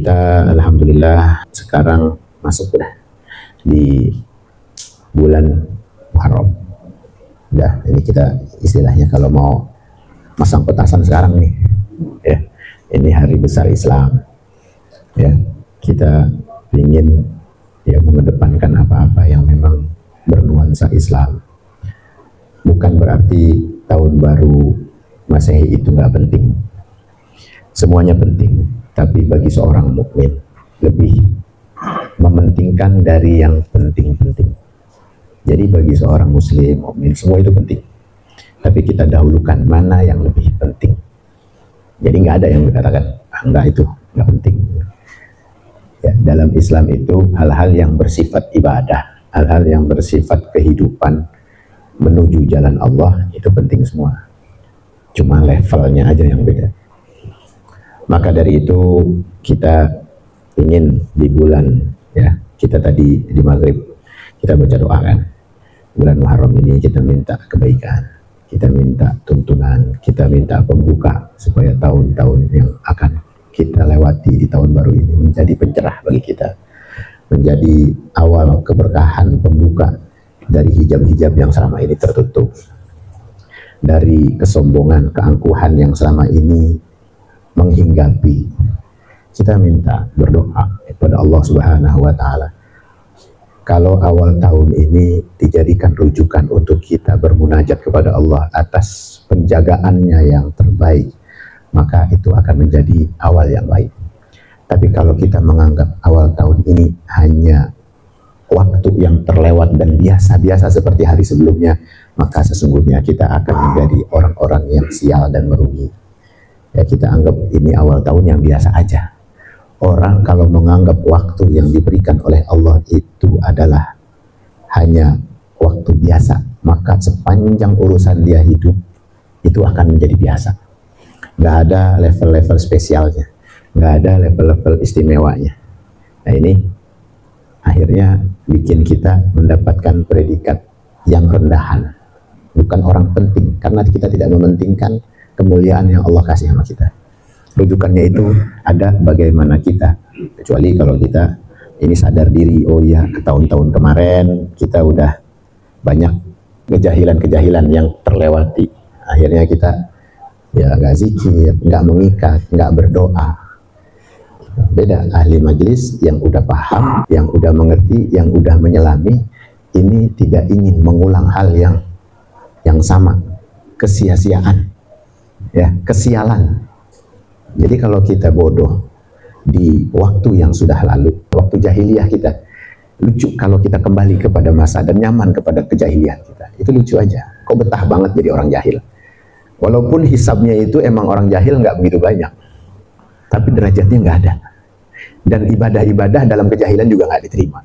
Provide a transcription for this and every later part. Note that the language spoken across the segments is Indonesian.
Kita alhamdulillah sekarang masuk udah di bulan Muharram. Udah, ini kita istilahnya kalau mau masang petasan sekarang nih, ya, ini hari besar Islam. Ya, kita ingin ya mengedepankan apa-apa yang memang bernuansa Islam. Bukan berarti tahun baru Masehi itu nggak penting. Semuanya penting, tapi bagi seorang mukmin lebih mementingkan dari yang penting-penting. Jadi bagi seorang muslim, mukmin, semua itu penting. Tapi kita dahulukan mana yang lebih penting. Jadi nggak ada yang dikatakan, enggak itu, nggak penting. Ya, dalam Islam itu hal-hal yang bersifat ibadah, hal-hal yang bersifat kehidupan menuju jalan Allah itu penting semua. Cuma levelnya aja yang beda. Maka dari itu kita ingin di bulan, ya, kita tadi di maghrib kita baca doa kan. Bulan Muharram ini kita minta kebaikan, kita minta tuntunan, kita minta pembuka supaya tahun-tahun yang akan kita lewati di tahun baru ini menjadi pencerah bagi kita, menjadi awal keberkahan pembuka dari hijab-hijab yang selama ini tertutup, dari kesombongan, keangkuhan yang selama ini menghinggapi. Kita minta berdoa kepada Allah Subhanahu wa Ta'ala. Kalau awal tahun ini dijadikan rujukan untuk kita bermunajat kepada Allah atas penjagaannya yang terbaik, maka itu akan menjadi awal yang baik. Tapi kalau kita menganggap awal tahun ini hanya waktu yang terlewat dan biasa-biasa seperti hari sebelumnya, maka sesungguhnya kita akan menjadi orang-orang yang sial dan merugi. Ya, kita anggap ini awal tahun yang biasa aja. Orang kalau menganggap waktu yang diberikan oleh Allah itu adalah hanya waktu biasa, maka sepanjang urusan dia hidup itu akan menjadi biasa. Nggak ada level-level spesialnya, nggak ada level-level istimewanya. Nah ini akhirnya bikin kita mendapatkan predikat yang rendahan, bukan orang penting, karena kita tidak mementingkan kemuliaan yang Allah kasih sama kita. Rujukannya itu ada bagaimana kita, kecuali kalau kita ini sadar diri, oh iya ke tahun-tahun kemarin kita udah banyak kejahilan-kejahilan yang terlewati, akhirnya kita ya nggak zikir, nggak mengikat, nggak berdoa. Beda ahli majelis yang udah paham, yang udah mengerti, yang udah menyelami, ini tidak ingin mengulang hal yang sama, kesia-siaan, ya, kesialan. Jadi kalau kita bodoh di waktu yang sudah lalu, waktu jahiliyah kita, lucu kalau kita kembali kepada masa dan nyaman kepada kejahilian kita, itu lucu aja. Kok betah banget jadi orang jahil. Walaupun hisabnya itu emang orang jahil nggak begitu banyak, tapi derajatnya nggak ada. Dan ibadah-ibadah dalam kejahilan juga nggak diterima.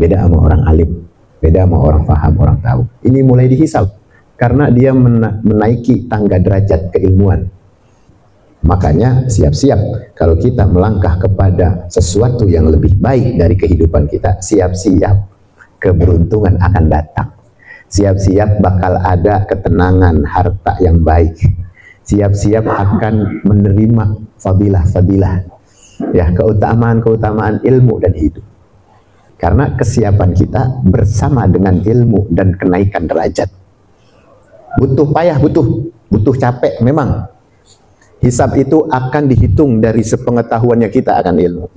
Beda sama orang alim, beda sama orang paham, orang tahu. Ini mulai dihisab karena dia menaiki tangga derajat keilmuan. Makanya siap-siap kalau kita melangkah kepada sesuatu yang lebih baik dari kehidupan kita, siap-siap keberuntungan akan datang. Siap-siap bakal ada ketenangan, harta yang baik. Siap-siap akan menerima fadilah-fadilah, ya, keutamaan-keutamaan ilmu dan hidup. Karena kesiapan kita bersama dengan ilmu dan kenaikan derajat. Butuh payah, butuh capek memang. Hisab itu akan dihitung dari sepengetahuannya kita akan ilmu.